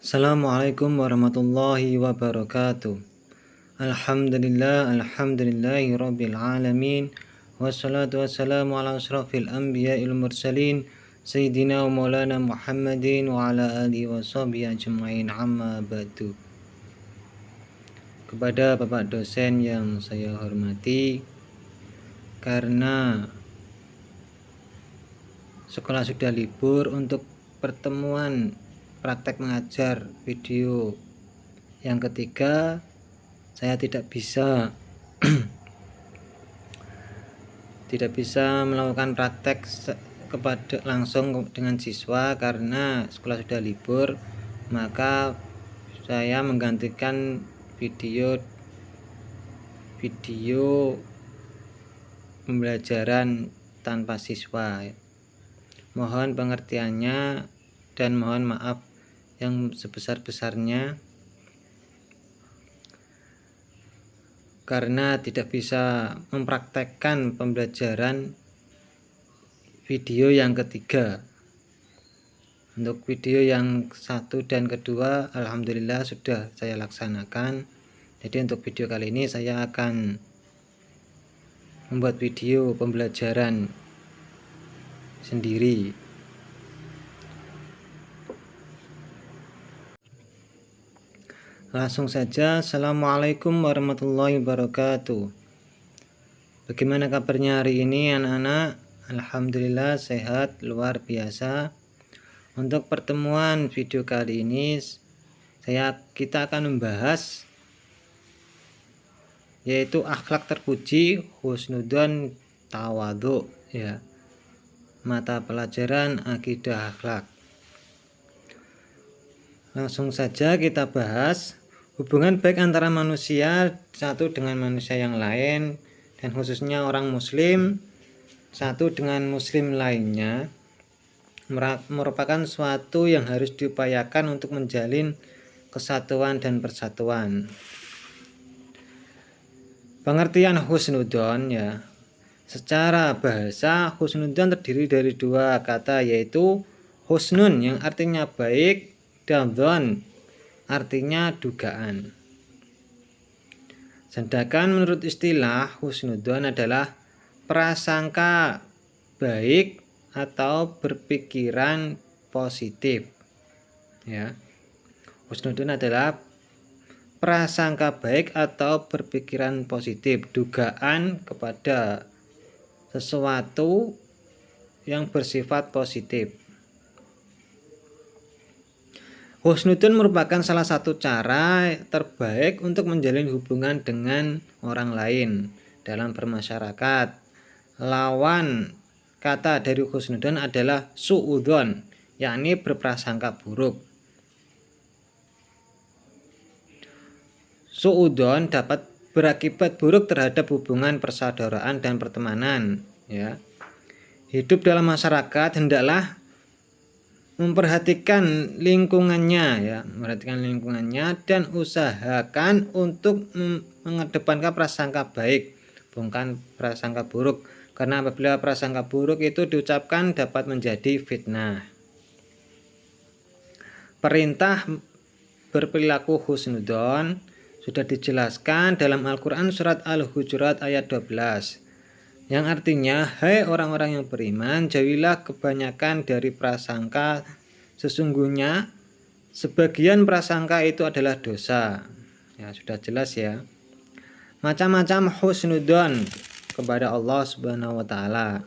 Assalamualaikum warahmatullahi wabarakatuh. Alhamdulillahi rabbil alamin. Wassalatu wassalamu ala asrafil anbiya'il mursalin Sayyidina wa maulana Muhammadin wa ala alihi wa sahbihi ajma'in, amma ba'du. Kepada Bapak dosen yang saya hormati, karena sekolah sudah libur, untuk pertemuan praktek mengajar video yang ketiga saya tidak bisa melakukan praktek kepada langsung dengan siswa karena sekolah sudah libur. Maka saya menggantikan video pembelajaran tanpa siswa. Mohon pengertiannya dan mohon maaf yang sebesar-besarnya karena tidak bisa mempraktekkan pembelajaran video yang ketiga. Untuk video yang satu dan kedua alhamdulillah sudah saya laksanakan. Jadi untuk video kali ini saya akan membuat video pembelajaran sendiri. Langsung saja. Assalamualaikum warahmatullahi wabarakatuh. Bagaimana kabarnya hari ini anak-anak? Alhamdulillah sehat luar biasa. Untuk pertemuan video kali ini kita akan membahas yaitu akhlak terpuji, husnudzon, tawadhu, ya. Mata pelajaran akidah akhlak. Langsung saja kita bahas hubungan baik antara manusia satu dengan manusia yang lain, dan khususnya orang muslim satu dengan muslim lainnya, merupakan suatu yang harus diupayakan untuk menjalin kesatuan dan persatuan. Pengertian husnudzon, ya. Secara bahasa husnudzon terdiri dari dua kata, yaitu husnun yang artinya baik dan dzon artinya dugaan. Sedangkan menurut istilah husnudzon adalah prasangka baik atau berpikiran positif, ya. Husnudzon adalah prasangka baik atau berpikiran positif, dugaan kepada sesuatu yang bersifat positif. Husnudzon merupakan salah satu cara terbaik untuk menjalin hubungan dengan orang lain dalam bermasyarakat. Lawan kata dari husnudzon adalah suudzon, yakni berprasangka buruk. Suudzon dapat berakibat buruk terhadap hubungan persaudaraan dan pertemanan, ya. Hidup dalam masyarakat hendaklah memperhatikan lingkungannya, ya, dan usahakan untuk mengedepankan prasangka baik, bukan prasangka buruk, karena apabila prasangka buruk itu diucapkan dapat menjadi fitnah. Perintah berperilaku husnudzon sudah dijelaskan dalam Al-Quran surat Al-Hujurat ayat 12, yang artinya, hai orang-orang yang beriman, jauhilah kebanyakan dari prasangka, sesungguhnya sebagian prasangka itu adalah dosa. Ya, sudah jelas, ya. Macam-macam husnudzon kepada Allah Subhanahu wa taala.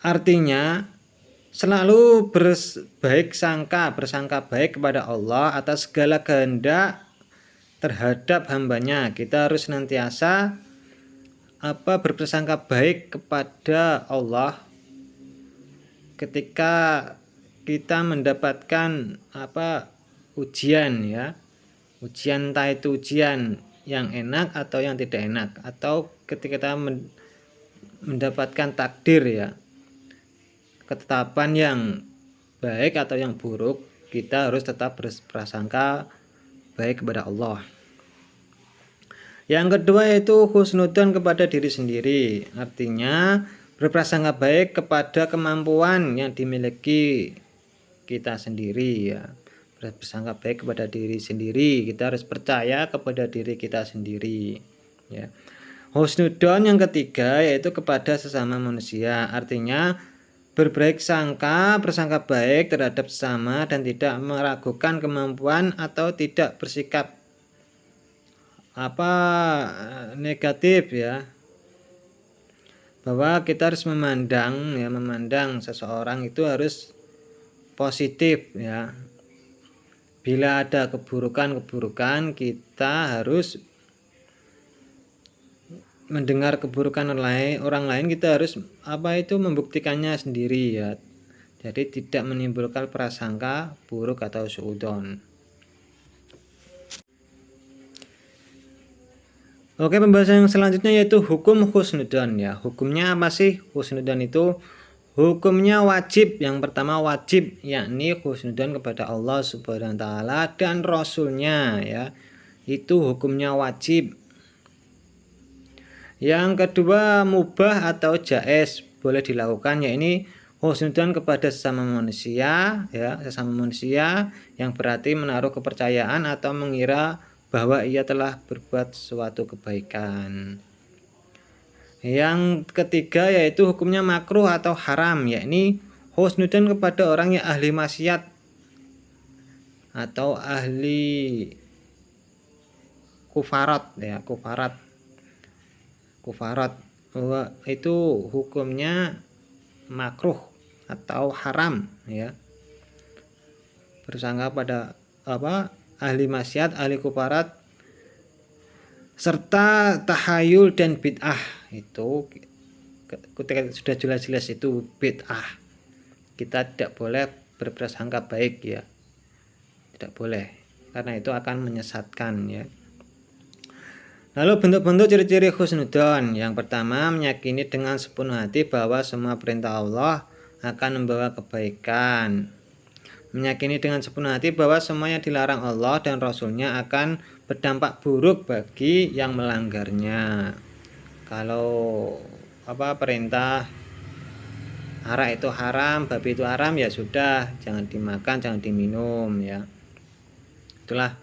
Artinya selalu bersangka baik kepada Allah atas segala kehendak terhadap hambanya. Kita harus senantiasa berprasangka baik kepada Allah ketika kita mendapatkan ujian, ya. Ujian, entah itu ujian yang enak atau yang tidak enak, atau ketika kita mendapatkan takdir, ya, ketetapan yang baik atau yang buruk, kita harus tetap berprasangka baik kepada Allah. Yang kedua yaitu husnudzon kepada diri sendiri, artinya berprasangka baik kepada kemampuan yang dimiliki kita sendiri ya. Bersangka baik kepada diri sendiri, kita harus percaya kepada diri kita sendiri ya. Husnudzon yang ketiga yaitu kepada sesama manusia, artinya berbaik sangka, bersangka baik terhadap sesama dan tidak meragukan kemampuan atau tidak bersikap negatif ya. Bahwa kita harus memandang seseorang itu harus positif ya. Bila ada keburukan, kita harus mendengar keburukan orang lain, kita harus membuktikannya sendiri ya. Jadi tidak menimbulkan prasangka buruk atau suudzon. Oke, pembahasan yang selanjutnya yaitu hukum husnudzon ya. Hukumnya apa sih? Husnudzon itu hukumnya wajib. Yang pertama wajib, yakni husnudzon kepada Allah Subhanahu wa taala dan Rasulnya ya. Itu hukumnya wajib. Yang kedua mubah atau jaiz, boleh dilakukan, yakni husnudzon kepada sesama manusia ya, yang berarti menaruh kepercayaan atau mengira bahwa ia telah berbuat suatu kebaikan. Yang ketiga yaitu hukumnya makruh atau haram, yakni husnudzon kepada orang yang ahli maksiat atau ahli kufarat ya, kufarat itu hukumnya makruh atau haram ya. Bersangka pada ahli maksiat, ahli kufarat, serta tahayul dan bid'ah. Itu ketika sudah jelas-jelas itu bid'ah, kita tidak boleh berprasangka baik ya, tidak boleh, karena itu akan menyesatkan ya. Lalu bentuk-bentuk ciri-ciri husnudzon. Yang pertama, meyakini dengan sepenuh hati bahwa semua perintah Allah akan membawa kebaikan. Meyakini dengan sepenuh hati bahwa semua yang dilarang Allah dan Rasulnya akan berdampak buruk bagi yang melanggarnya. Kalau perintah arak itu haram, babi itu haram, ya sudah, jangan dimakan, jangan diminum ya. Itulah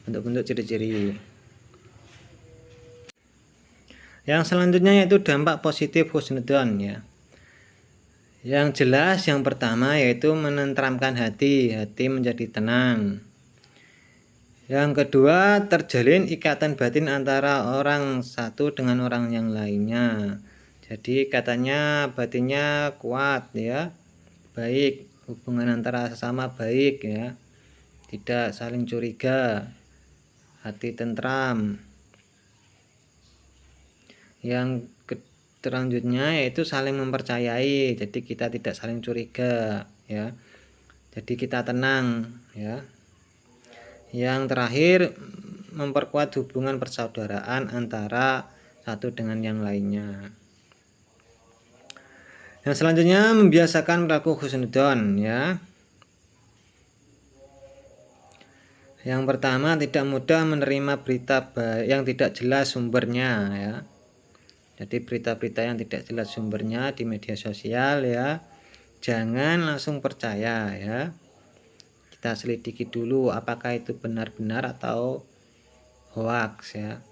bentuk-bentuk ciri-ciri. Yang selanjutnya yaitu dampak positif husnudzon ya. Yang jelas yang pertama yaitu menenteramkan hati menjadi tenang. Yang kedua, terjalin ikatan batin antara orang satu dengan orang yang lainnya. Jadi katanya batinnya kuat ya, baik, hubungan antara sesama baik ya, tidak saling curiga, hati tentram. Yang selanjutnya yaitu saling mempercayai, jadi kita tidak saling curiga ya, jadi kita tenang ya. Yang terakhir, memperkuat hubungan persaudaraan antara satu dengan yang lainnya. Yang selanjutnya, membiasakan perilaku husnudzon ya. Yang pertama, tidak mudah menerima berita yang tidak jelas sumbernya ya. Jadi berita-berita yang tidak jelas sumbernya di media sosial ya, jangan langsung percaya ya. Kita selidiki dulu apakah itu benar-benar atau hoax ya.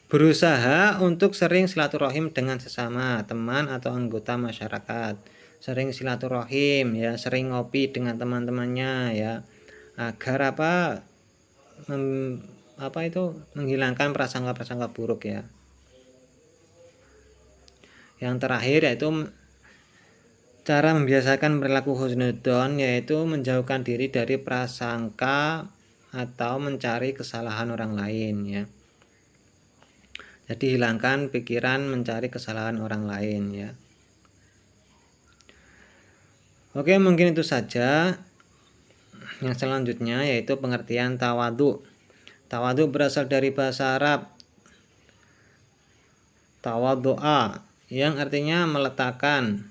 Berusaha untuk sering silaturahim dengan sesama teman atau anggota masyarakat. Sering silaturahim ya, sering ngopi dengan teman-temannya ya, agar menghilangkan prasangka-prasangka buruk ya. Yang terakhir yaitu cara membiasakan perilaku husnudzon, yaitu menjauhkan diri dari prasangka atau mencari kesalahan orang lain ya. Jadi hilangkan pikiran mencari kesalahan orang lain ya. Oke, mungkin itu saja. Yang selanjutnya yaitu pengertian tawadhu. Tawadhu berasal dari bahasa Arab tawadhu'a, yang artinya meletakkan.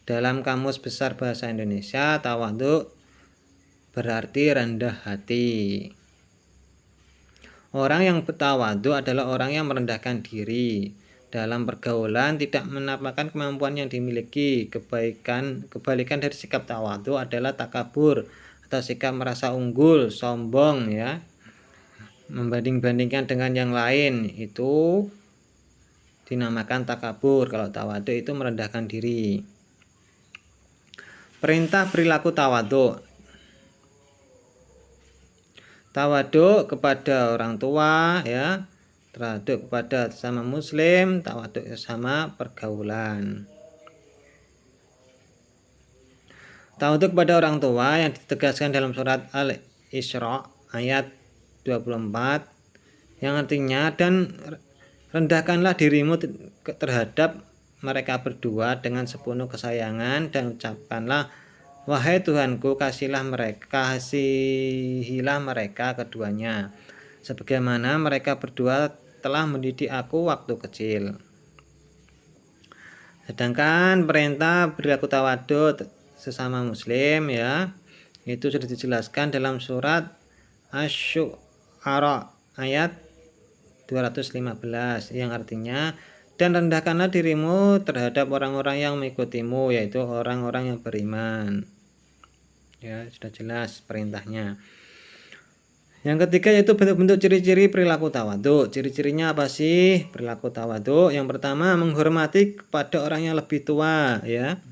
Dalam Kamus Besar Bahasa Indonesia, tawadhu berarti rendah hati. Orang yang bertawadhu adalah orang yang merendahkan diri, dalam pergaulan tidak menampakkan kemampuan yang dimiliki. Kebalikan dari sikap tawadhu adalah takabur atau sikap merasa unggul, sombong ya. Membanding-bandingkan dengan yang lain itu dinamakan takabur. Kalau tawadhu itu merendahkan diri. Perintah perilaku tawadhu. Tawadhu kepada orang tua ya, tawadhu kepada sesama muslim, tawadhu sesama pergaulan. Tawadhu kepada orang tua yang ditegaskan dalam surat Al-Isra ayat 24 yang artinya, dan rendahkanlah dirimu terhadap mereka berdua dengan sepenuh kesayangan dan ucapkanlah, wahai Tuhanku, kasihilah mereka keduanya sebagaimana mereka berdua telah mendidik aku waktu kecil. Sedangkan perintah perilaku tawadhu sesama muslim ya, itu sudah dijelaskan dalam surat Asy-Syu'ara ayat 215 yang artinya, dan rendahkanlah dirimu terhadap orang-orang yang mengikutimu, yaitu orang-orang yang beriman. Ya, sudah jelas perintahnya. Yang ketiga yaitu bentuk-bentuk ciri-ciri perilaku tawadhu. Ciri-cirinya apa sih perilaku tawadhu? Yang pertama, menghormati kepada orang yang lebih tua ya.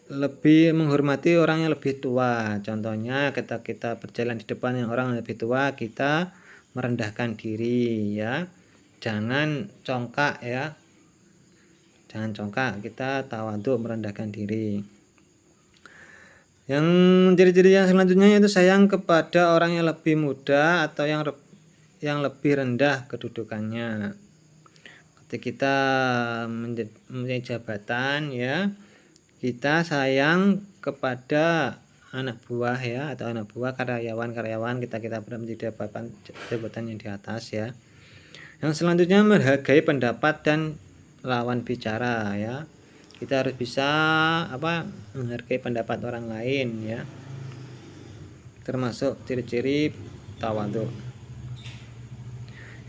Lebih menghormati orang yang lebih tua. Contohnya ketika kita berjalan di depan yang orang yang lebih tua, kita merendahkan diri ya. Jangan congkak ya. Jangan congkak, kita tawadhu merendahkan diri. Yang ciri-ciri yang selanjutnya yaitu sayang kepada orang yang lebih muda atau yang lebih rendah kedudukannya. Ketika kita mempunyai jabatan ya, kita sayang kepada anak buah ya, atau anak buah, karyawan kita menjadi jabatan yang di atas ya. Yang selanjutnya menghargai pendapat dan lawan bicara ya. Kita harus bisa menghargai pendapat orang lain ya. Termasuk ciri-ciri tawadhu.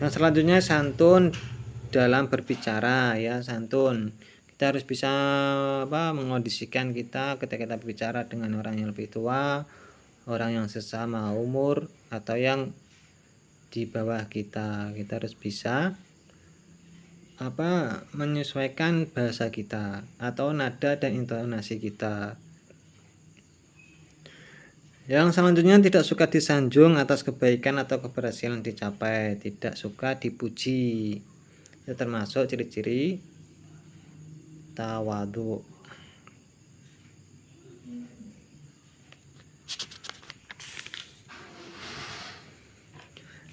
Yang selanjutnya santun dalam berbicara ya, santun. Kita harus bisa mengondisikan kita ketika kita berbicara dengan orang yang lebih tua, orang yang sesama umur atau yang di bawah kita. Kita harus bisa menyesuaikan bahasa kita atau nada dan intonasi kita. Yang selanjutnya tidak suka disanjung atas kebaikan atau keberhasilan dicapai, tidak suka dipuji. Itu termasuk ciri-ciri tawadhu.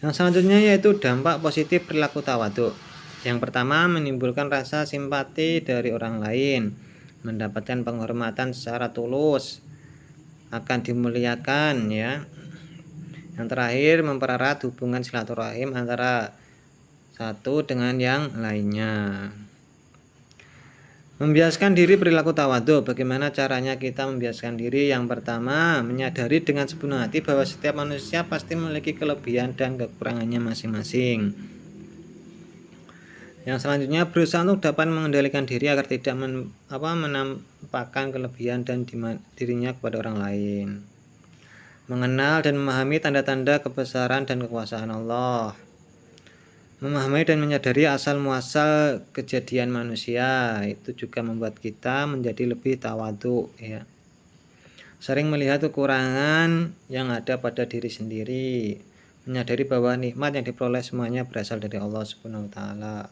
Yang selanjutnya yaitu dampak positif perilaku tawadhu. Yang pertama, menimbulkan rasa simpati dari orang lain, mendapatkan penghormatan secara tulus, akan dimuliakan ya. Yang terakhir, mempererat hubungan silaturahim antara satu dengan yang lainnya. Membiasakan diri perilaku tawadhu. Bagaimana caranya kita membiasakan diri? Yang pertama, menyadari dengan sepenuh hati bahwa setiap manusia pasti memiliki kelebihan dan kekurangannya masing-masing. Yang selanjutnya, berusaha untuk dapat mengendalikan diri agar tidak menampakkan kelebihan dan dirinya kepada orang lain. Mengenal dan memahami tanda-tanda kebesaran dan kekuasaan Allah. Memahami dan menyadari asal muasal kejadian manusia, itu juga membuat kita menjadi lebih tawadhu ya. Sering melihat kekurangan yang ada pada diri sendiri, menyadari bahwa nikmat yang diperoleh semuanya berasal dari Allah Subhanahu wa taala.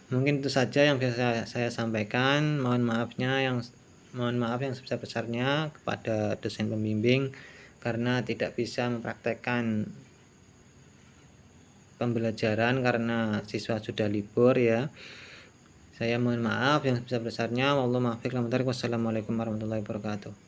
Mungkin itu saja yang bisa saya sampaikan. Mohon maaf yang sebesar-besarnya kepada dosen pembimbing karena tidak bisa mempraktekkan pembelajaran karena siswa sudah libur ya. Saya mohon maaf yang sebesar-besarnya. Wassalamualaikum warahmatullahi wabarakatuh.